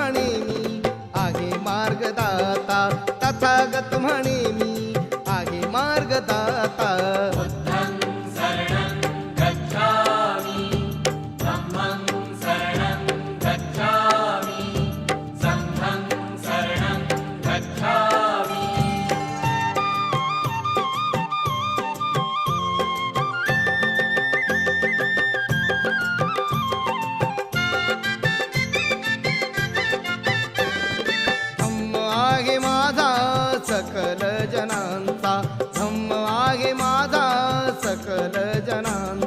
म्हणे मी आहे मार्गदाता, तथागत म्हणे मी आहे मार्गदाता. बुद्धं शरणं गच्छामि, धम्मं शरणं गच्छामि, संघं शरणं गच्छामि. धम्म आहे माझा सकल जनांचा, धम्म आहे माझा सकल जनांचा.